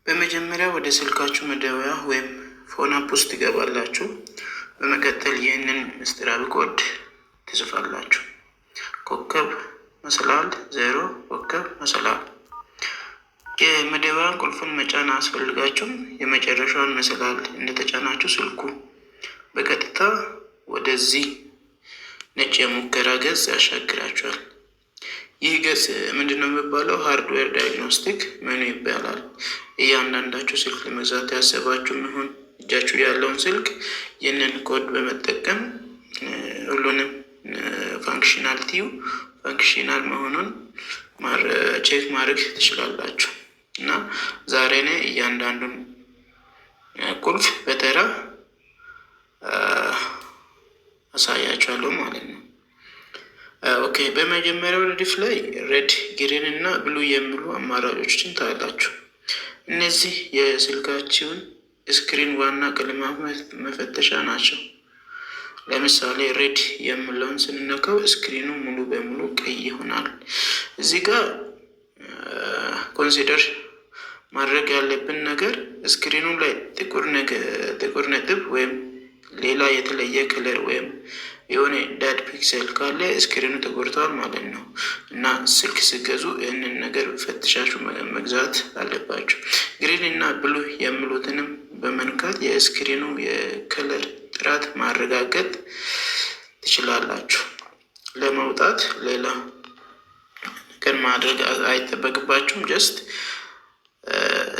በመጀመሪያ ወደ ስልካችሁ መደወያ ወይም ፎን አፕ ውስጥ ትገባላችሁ። በመቀጠል ይህንን ምስጢራዊ ኮድ ትጽፋላችሁ። ኮከብ መሰላል 0 ኮከብ መሰላል። የመደወያ ቁልፉን መጫን አያስፈልጋችሁም። የመጨረሻውን መሰላል እንደተጫናችሁ ስልኩ በቀጥታ ወደዚህ ነጭ የሙከራ ገጽ ያሻግራችኋል። ይህ ገጽ ምንድነው የሚባለው? ሃርድዌር ዳያግኖስቲክ ሜኑ ይባላል። እያንዳንዳችሁ ስልክ ለመግዛት ያሰባችሁ ይሁን እጃችሁ ያለውን ስልክ ይህንን ኮድ በመጠቀም ሁሉንም ፋንክሽናሊቲው ፋንክሽናል መሆኑን ቼክ ማድረግ ትችላላችሁ። እና ዛሬ እኔ እያንዳንዱን ቁልፍ በተራ አሳያችኋለሁ ማለት ነው። ኦኬ፣ በመጀመሪያው ረድፍ ላይ ሬድ፣ ግሪን እና ብሉ የሚሉ አማራጮችን ታያላችሁ። እነዚህ የስልካችሁን ስክሪን ዋና ቀለማት መፈተሻ ናቸው። ለምሳሌ ሬድ የሚለውን ስንነካው ስክሪኑ ሙሉ በሙሉ ቀይ ይሆናል። እዚህ ጋር ኮንሲደር ማድረግ ያለብን ነገር ስክሪኑ ላይ ጥቁር ነጥብ ወይም ሌላ የተለየ ከለር ወይም የሆነ ዳድ ፒክሰል ካለ ስክሪኑ ተጎድተዋል ማለት ነው። እና ስልክ ስገዙ ይህንን ነገር ፈትሻችሁ መግዛት አለባችሁ። ግሪን እና ብሉ የሚሉትንም በመንካት የስክሪኑ የከለር ጥራት ማረጋገጥ ትችላላችሁ። ለመውጣት ሌላ ነገር ማድረግ አይጠበቅባችሁም። ጀስት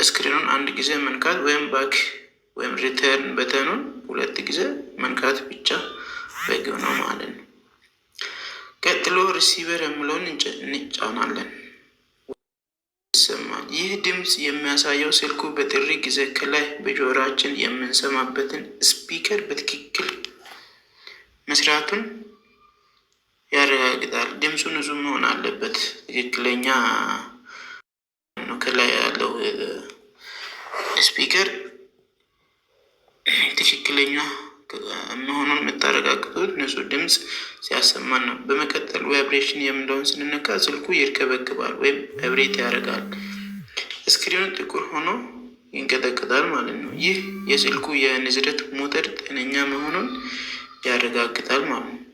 ስክሪኑን አንድ ጊዜ መንካት ወይም ባክ ወይም ሪተርን በተኑን 2 ጊዜ መንካት ብቻ በቂ ነው ማለት ነው። ቀጥሎ ሪሲቨር የሚለውን እንጫናለን። ይሰማል። ይህ ድምፅ የሚያሳየው ስልኩ በጥሪ ጊዜ ከላይ በጆሮአችን የምንሰማበትን ስፒከር በትክክል መስራቱን ያረጋግጣል። ድምፁ ንጹህ መሆን አለበት። ትክክለኛ ከላይ ያለው ስፒከር ትክክለኛ መሆኑን የምታረጋግጡት ንጹህ ድምፅ ሲያሰማን ነው። በመቀጠል ቫይብሬሽን የሚለውን ስንነካ ስልኩ ይርከበክባል ወይም ቫይብሬት ያደርጋል። ስክሪኑ ጥቁር ሆኖ ይንቀጠቀጣል ማለት ነው። ይህ የስልኩ የንዝረት ሞተር ጤነኛ መሆኑን ያረጋግጣል ማለት ነው።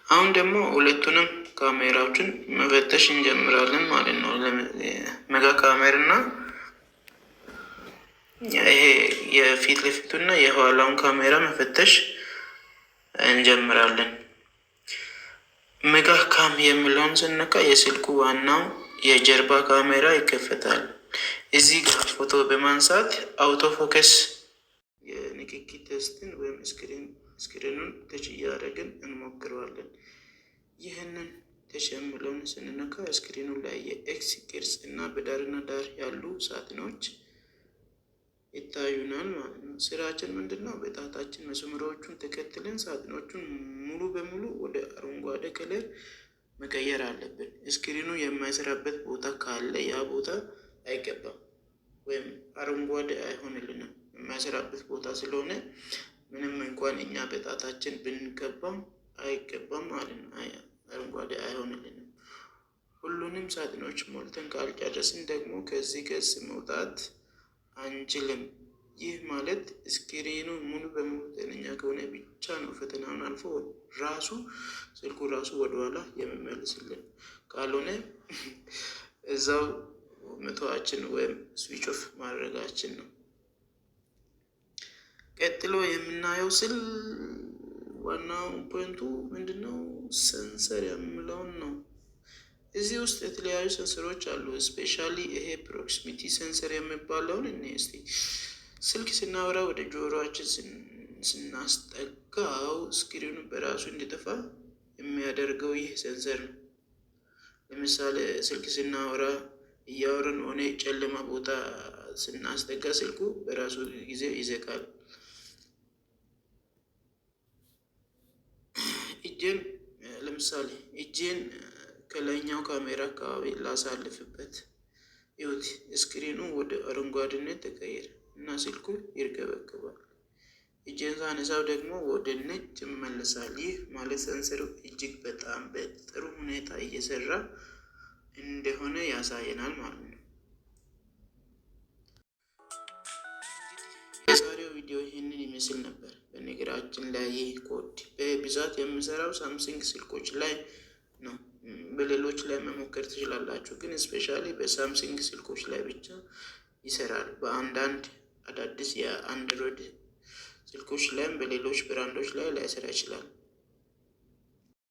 አሁን ደግሞ ሁለቱንም ካሜራዎችን መፈተሽ እንጀምራለን ማለት ነው። ሜጋ ካሜራ እና ይሄ የፊት ለፊቱና የኋላውን ካሜራ መፈተሽ እንጀምራለን። ሜጋ ካም የሚለውን ስነካ የስልኩ ዋናው የጀርባ ካሜራ ይከፈታል። እዚህ ጋር ፎቶ በማንሳት አውቶ ፎከስ የንክኪ ቴስትን ወይም ስክሪኑን ተች እያደረግን እንሞክረዋለን። ይህንን ተች የሚለውን ስንነካ ስክሪኑ ላይ የኤክስ ቅርጽ እና በዳርና ዳር ያሉ ሳጥኖች ይታዩናል ማለት ነው። ስራችን ምንድን ነው? በጣታችን መስመሮቹን ተከትለን ሳጥኖቹን ሙሉ በሙሉ ወደ አረንጓዴ ከለር መቀየር አለብን። ስክሪኑ የማይሰራበት ቦታ ካለ ያ ቦታ አይገባም ወይም አረንጓዴ አይሆንልንም። የማይሰራበት ቦታ ስለሆነ ምንም እንኳን እኛ በጣታችን ብንቀባም አይገባም ማለት ነው። አረንጓዴ አይሆንልንም። ሁሉንም ሳጥኖች ሞልተን ካልጨረስን ደግሞ ከዚህ ገጽ መውጣት አንችልም። ይህ ማለት ስክሪኑ ሙሉ በሙሉ ጤነኛ ከሆነ ብቻ ነው ፈተናውን አልፎ ስልኩ ራሱ ወደኋላ የሚመልስልን። ካልሆነ እዛው መተዋችን ወይም ስዊች ኦፍ ማድረጋችን ነው። ቀጥሎ የምናየው ዋናው ፖይንቱ ምንድነው? ሴንሰር የሚለውን ነው። እዚህ ውስጥ የተለያዩ ሴንሰሮች አሉ። ስፔሻሊ ይሄ ፕሮክሲሚቲ ሴንሰር የሚባለውን እስቲ ስልክ ስናወራ ወደ ጆሮአችን ስናስጠጋው ስክሪኑ በራሱ እንዲጠፋ የሚያደርገው ይህ ሴንሰር ነው። ለምሳሌ ስልክ ስናወራ እያወረን ሆነ ጨለማ ቦታ ስናስጠጋ ስልኩ በራሱ ጊዜ ይዘጋል። ለምሳሌ እጄን ከላይኛው ካሜራ አካባቢ ላሳልፍበት፣ ይሁት ስክሪኑ ወደ አረንጓዴነት ተቀየረ እና ስልኩ ይርከበከባል። እጄን ሳነሳው ደግሞ ወደ ነጭ ይመለሳል። ይህ ማለት ሴንሰሩ እጅግ በጣም በጥሩ ሁኔታ እየሰራ እንደሆነ ያሳየናል ማለት ነው። ቪዲዮ ይህንን ይመስል ነበር። በነገራችን ላይ ይህ ኮድ በብዛት የምሰራው ሳምሰንግ ስልኮች ላይ ነው። በሌሎች ላይ መሞከር ትችላላችሁ፣ ግን ስፔሻሊ በሳምሰንግ ስልኮች ላይ ብቻ ይሰራል። በአንዳንድ አዳዲስ የአንድሮይድ ስልኮች ላይም በሌሎች ብራንዶች ላይ ላይሰራ ይችላል።